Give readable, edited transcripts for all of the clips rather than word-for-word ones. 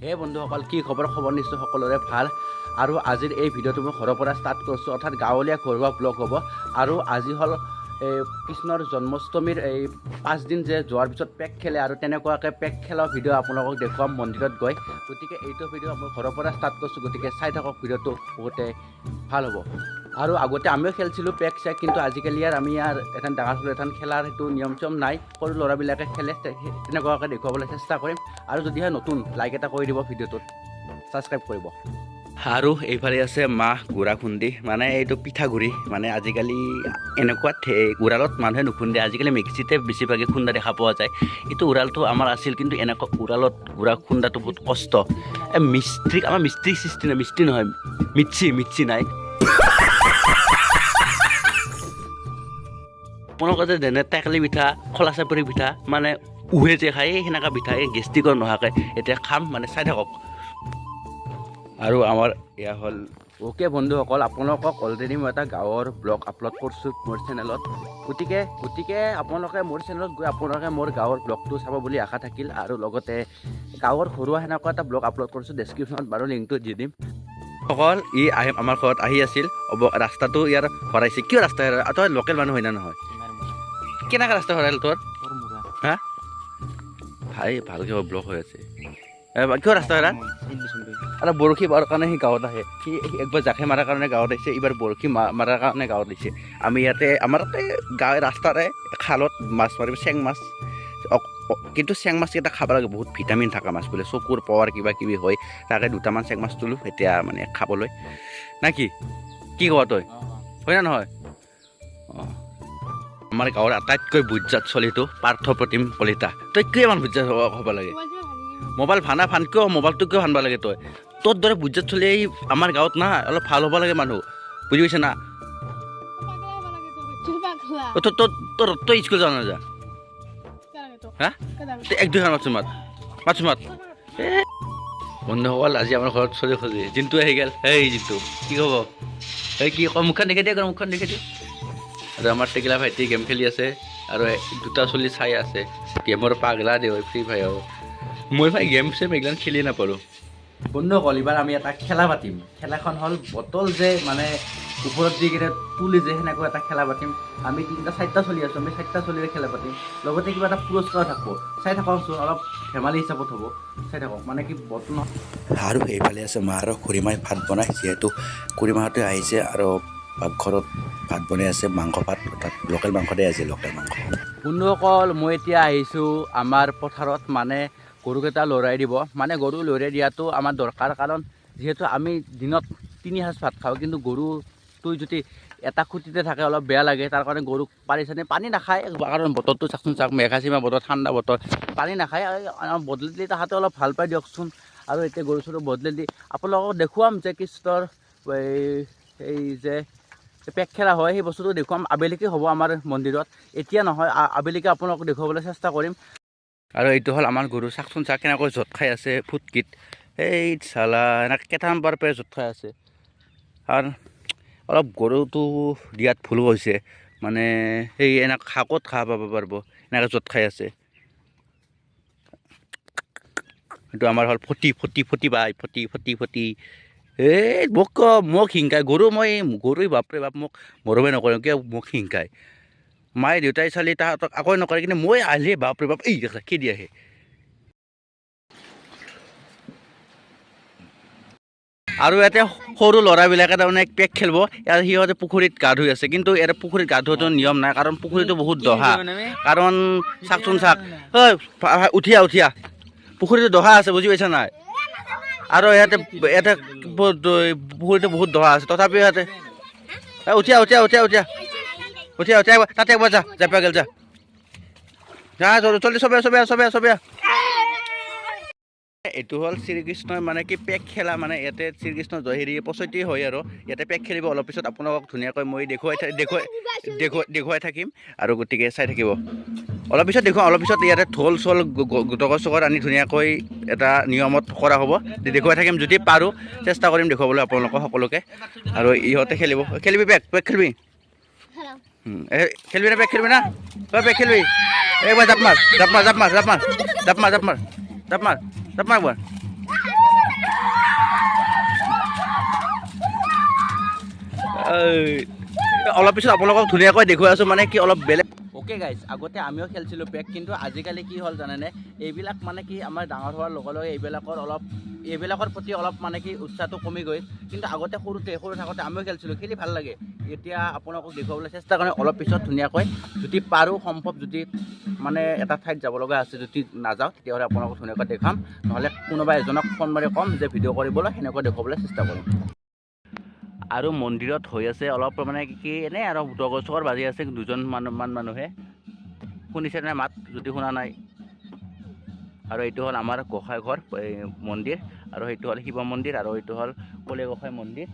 হে বন্ধুসকল, কি খবৰ? খবৰ নিশ্চয় সকলোৰে ভাল। আৰু আজিৰ এই ভিডিঅ'টো মই ঘৰৰ পৰা ষ্টাৰ্ট কৰিছোঁ, অৰ্থাৎ গাঁৱলীয়া ঘৰুৱা ব্লগ হ'ব। আৰু আজি হ'ল কৃষ্ণৰ জন্মাষ্টমীৰ 5 দিন যে যোৱাৰ পিছত পেক খেলে, আৰু তেনেকুৱাকৈ পেক খেলা ভিডিঅ' আপোনালোকক দেখুৱাম মন্দিৰত গৈ। গতিকে এইটো ভিডিঅ' মই ঘৰৰ পৰা ষ্টাৰ্ট কৰিছোঁ, গতিকে চাই থাকক, ভিডিঅ'টো বহুতে ভাল হ'ব। আৰু আগতে আমিও খেলিছিলোঁ পেক চেক, কিন্তু আজিকালি আমি এখন ডাঙৰ সৰু এখন খেলাৰ সেইটো নিয়ম চিয়ম নাই, সৰু ল'ৰাবিলাকে খেলে, তেনেকুৱাকৈ দেখুৱাবলৈ চেষ্টা কৰিম। আৰু যদিহে নতুন, লাইক এটা কৰি দিব ভিডিঅ'টোত, ছাবস্ক্ৰাইব কৰিব। আৰু এইফালে আছে মাহ গুড়া খুন্দি, মানে এইটো পিঠাগুড়ি, মানে আজিকালি এনেকুৱা উৰালত মানুহে নুখুন্দে, আজিকালি মিক্সিতে বেছিভাগে খুন্দা দেখা পোৱা যায়। এইটো উৰালটো আমাৰ আছিল, কিন্তু এনেকুৱা উৰালত গুড়া খুন্দাটো বহুত কষ্ট। আমাৰ মিস্ত্ৰী সৃষ্টি নাই, মিস্ত্ৰী নহয়, মিক্সি নাই। আপোনালোকে যে যেনে টেকেলি পিঠা, খোলা চাপৰি পিঠা, মানে উহে যে খায়, সেনেকুৱা পিঠা গেষ্টিকৰ নোহোৱাকৈ এতিয়া খাম, মানে চাই থাকক। আৰু আমাৰ এয়া হ'ল অ'কে বন্ধুসকল, আপোনালোকক অলৰেডি মই এটা গাঁৱৰ ব্লগ আপলোড কৰিছোঁ মোৰ চেনেলত। গতিকে আপোনালোকে মোৰ চেনেলত গৈ আপোনালোকে মোৰ গাঁৱৰ ব্লগটো চাব বুলি আশা থাকিল। আৰু লগতে গাঁৱৰ ঘৰুৱা সেনেকুৱা এটা ব্লগ আপলোড কৰিছোঁ, ডেছক্ৰিপশ্যনত বাৰু লিংকটো দি দিম। অকল আমাৰ ঘৰত আহি আছিল, ৰাস্তাটো ইয়াৰ হৰাইছে। কিয় ৰাস্তা হেৰাই? তই লোকেল মানুহ হয় না নহয়? কেনেকৈ ৰাস্তা হৰাইল তোৰ? হা ভাই, ভালকৈ ব্লক হৈ আছে। কিয় ৰাস্তা হেৰা? আৰু বৰশী মাৰাৰ কাৰণে সি গাঁৱত আহে। সি একবাৰ জাখে মাৰাৰ কাৰণে গাঁৱত আহিছে, এইবাৰ বৰশী মাৰাৰ কাৰণে গাঁৱত আহিছে। আমি আমাৰ গাঁৱৰ ৰাস্তাৰে খালত মাছ মাৰিব, চেং মাছ। কিন্তু চেং মাছকেইটা খাব লাগে, বহুত ভিটামিন থকা মাছ বোলে, চকুৰ পাৱাৰ কিবা কিবি হয়। তাকে দুটামান চেং মাছ তোলোঁ এতিয়া, মানে খাবলৈ না কি কোৱা তই, হয় না নহয়? অঁ, আমাৰ গাঁৱৰ আটাইতকৈ বুজ্জাত চলিটো পাৰ্থপ্ৰতিম কলিতা। তই কিমান বুজ্জাত হ'ব লাগে? মোবাইল ভান কিয়? মোবাইলটো কিয় ভানবা লাগে? তোৰ দৰে বুজ্জাত চলি আমাৰ গাঁৱত না, অলপ ভাল হ'ব লাগে মানুহ, বুজি পাইছে না? তই স্কুল যাৱ নাযা? হা, এক দুই মাতছো মাত। বন্ধুসকল, আজি আমাৰ ঘৰত চলি খোজে জিন্তু আহি গ'ল। এই জিন্তু, কি খবৰ? কি কয়? মুখখন দেখি দিয়ে, মুখখন দেখি দিয়ে। আৰু আমাৰ টেকিলা ভাইটি গেম খেলি আছে, আৰু দুটা চলি চাই আছে। গেমৰ পাগলা দে হয়, ফ্ৰী ফায়াৰ। মই ভাই গেম চেম এইগিলান খেলি নাপালোঁ। বন্ধুসকল, এইবাৰ আমি এটা খেলা পাতিম। খেলাখন হ'ল বটল যে মানে ওপৰত দি কিনে তুলি যে, সেনেকুৱা এটা খেলা পাতিম। আমি 3-4টা চলি আছোঁ, আমি 4টা চলিৰে খেলা পাতিম। লগতে কিবা এটা পুৰস্কাৰ থাকিব, চাই থাককচোন, অলপ ধেমালি হিচাপত হ'ব, চাই থাকক। মানে কি বটল নহয়। আৰু সেইফালে আছে মা আৰু খুৰীমাই ভাত বনাই, যিহেতু খুৰীমাহঁতে আহিছে আৰু পাকঘৰত ভাত বনাই আছে, মাংস ভাত, অৰ্থাৎ লোকেল মাংস দিয়ে আজি, লোকেল মাংস। বন্ধুসকল, মই এতিয়া আহিছোঁ আমাৰ পথাৰত, মানে গৰুকেইটা লৰাই দিব। মানে গৰু লৰাই দিয়াটো আমাৰ দৰকাৰ, কাৰণ যিহেতু আমি দিনত 3 সাঁজ ভাত খাওঁ, কিন্তু গৰুটো যদি এটা খুটিতে থাকে অলপ বেয়া লাগে। তাৰ কাৰণে গৰুক পাৰিছেনে পানী নাখায়, কাৰণ বতৰটো চাওকচোন, মেঘাচিমা বতৰ, ঠাণ্ডা বতৰ, পানী নাখায়। বদলি দিলে তাহাঁতে অলপ ভাল পায় দিয়কচোন। আৰু এতিয়া গৰু চৰু বদলি দি আপোনালোকক দেখুৱাম যে কৃষ্ণৰ এই যে পেক খেলা হয়, সেই বস্তুটো দেখুৱাম। আবেলিকে হ'ব আমাৰ মন্দিৰত, এতিয়া নহয়, আবেলিকে আপোনালোকক দেখুৱাবলৈ চেষ্টা কৰিম। আৰু এইটো হ'ল আমাৰ গৰু, চাওকচোন, কেনেকৈ জঁট খাই আছে ফুটকিত। এই চালা, এনেকৈ কেইটামান পাৰ পৰা জঁট খাই আছে। আৰু অলপ গৰুটো দিয়াত ভুল হৈছে, মানে সেই এনেকৈ শাকত ঘাঁহ পাব পাৰিব, এনেকৈ জঁট খাই আছে। এইটো আমাৰ হ'ল ফটি। এই মোক হিংকায় গৰুই বাপৰে বাপ, মোক মৰমে নকৰে, কিয় মোক হিংকায়। মায়ে দেউতাই চালি তাহাঁতক একো নকৰে, কিন্তু মই আহিলে বাপৰে বাপ, এই দেখা খেদি আহে। আৰু ইয়াতে সৰু ল'ৰাবিলাকে তাৰমানে পেক খেলিব, সিহঁতে পুখুৰীত গা ধুই আছে। কিন্তু ইয়াতে পুখুৰীত গা ধোৱাটো নিয়ম নাই, কাৰণ পুখুৰীটো বহুত দহা। কাৰণ চাওকচোন, উঠিয়া পুখুৰীটো দহা আছে, বুজি পাইছা নাই? আৰু ইয়াতে পুখুৰীটো বহুত দহা আছে, তথাপিও ইয়াতে উঠিয়া তাতে একবাৰ যা পাই গেল, যা জলদি চবে। এইটো হ'ল শ্ৰীকৃষ্ণই মানে কি পেক খেলা, মানে ইয়াতে শ্ৰীকৃষ্ণ হেৰি পঁচতি হয়। আৰু ইয়াতে পেক খেলিব, অলপ পিছত আপোনালোকক ধুনীয়াকৈ মই দেখুৱাই থাকিম। আৰু গতিকে চাই থাকিব, অলপ পিছত দেখুৱাম। অলপ পিছত ইয়াতে ঢোল চোল চগৰ আনি ধুনীয়াকৈ এটা নিয়মত কৰা হ'ব, দেখুৱাই থাকিম। যদি পাৰোঁ চেষ্টা কৰিম দেখুৱাবলৈ আপোনালোকক সকলোকে। আৰু ইহঁতে খেলিবি পেক খেলিবি না, পেক খেলিবি না, পেক খেলিবি। একবাৰ জাপ মাৰ একবাৰ। অলপ পিছত আপোনালোকক ধুনীয়াকৈ দেখুৱাই আছোঁ মানে কি অলপ বেলেগ অ'কে গাইজ আগতে আমিও খেলিছিলোঁ পেক কিন্তু আজিকালি কি হ'ল জানেনে এইবিলাক মানে কি আমাৰ ডাঙৰ হোৱাৰ লগে লগে এইবিলাকৰ প্ৰতি অলপ মানে কি উৎসাহটো কমি গৈ কিন্তু আগতে সৰু থাকোঁতে আমিও খেলিছিলোঁ খেলি ভাল লাগে এতিয়া আপোনালোকক দেখুৱাবলৈ চেষ্টা কৰিম অলপ পিছত ধুনীয়াকৈ যদি পাৰোঁ সম্ভৱ যদি মানে এটা ঠাইত যাব লগা আছে যদি নাযাওঁ তেতিয়াহ'লে আপোনালোকক ধুনীয়াকৈ দেখাম নহ'লে কোনোবা এজনক ফোন মাৰি ক'ম যে ভিডিঅ' কৰিবলৈ সেনেকৈ দেখুৱাবলৈ চেষ্টা কৰিম আৰু মন্দিৰত হৈ আছে অলপ মানে কি এনেই আৰু দগৰ বাজি আছে দুজন মানুহে শুনিছে নে মাত যদি শুনা নাই আৰু এইটো হ'ল আমাৰ গোঁসাই ঘৰ মন্দিৰ আৰু সেইটো হ'ল শিৱ মন্দিৰ আৰু এইটো হ'ল কলে গোঁসাই মন্দিৰ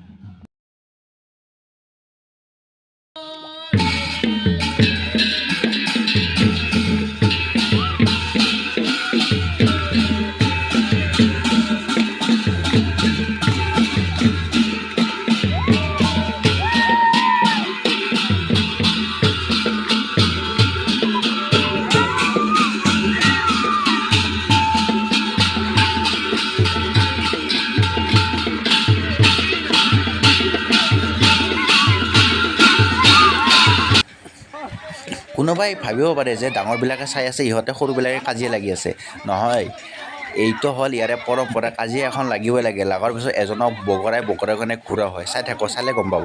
কোনোবাই ভাবিব পাৰে যে ডাঙৰবিলাকে চাই আছে ইহঁতে সৰুবিলাকে কাজিয়া লাগি আছে নহয় এইটো হ'ল ইয়াৰে পৰম্পৰা কাজিয়া এখন লাগিবই লাগে লগাৰ পিছত এজনক বগৰাই কাৰণে ঘূৰা হয় চাই থাকো চালে গম পাব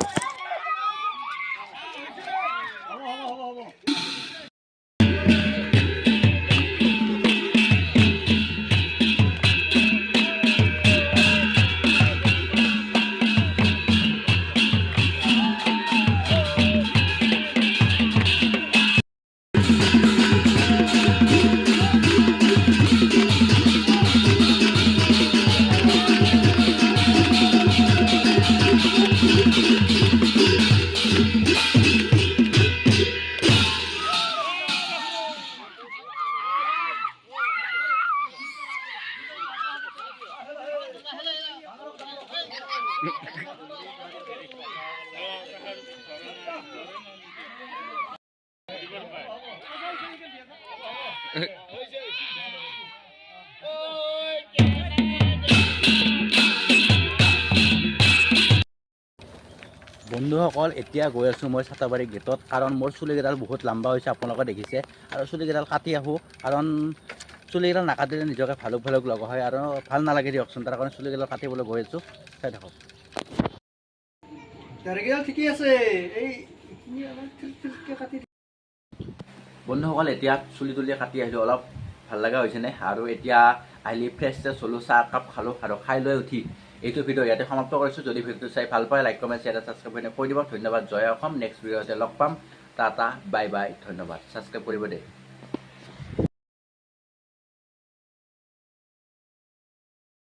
বন্ধুসকল এতিয়া গৈ আছোঁ মই ছাতাবাৰী গেটত কাৰণ মোৰ চুলিকেইডাল বহুত লম্বা হৈছে আপোনালোকে দেখিছে আৰু চুলিকেইডাল কাটি আহোঁ কাৰণ চুলিকেইডাল নাকাটিলে নিজকে ভালুক লগা হয় আৰু ভাল নালাগে দিয়কচোন তাৰ কাৰণে চুলিকেইডাল কাটিবলৈ গৈ আছোঁ চাই থাকক বন্ধুসকল এতিয়া চুলি কাটি আহিলোঁ অলপ ভাল লগা হৈছেনে আৰু এতিয়া আহিলি ফ্ৰেছ হ'লোঁ চাহ কাপ খালোঁ আৰু খাই লৈ উঠি এইটো ভিডিঅ' ইয়াতে সমাপ্ত কৰিছোঁ যদি ভিডিঅ'টো চাই ভাল পায় লাইক কমেণ্ট শ্বেয়াৰ ছাবস্ক্ৰাইব কৰি দিব ধন্যবাদ জয় অসম নেক্সট ভিডিঅ'তে লগ পাম টাটা বাই বাই ধন্যবাদ ছাবস্ক্ৰাইব কৰিব দেই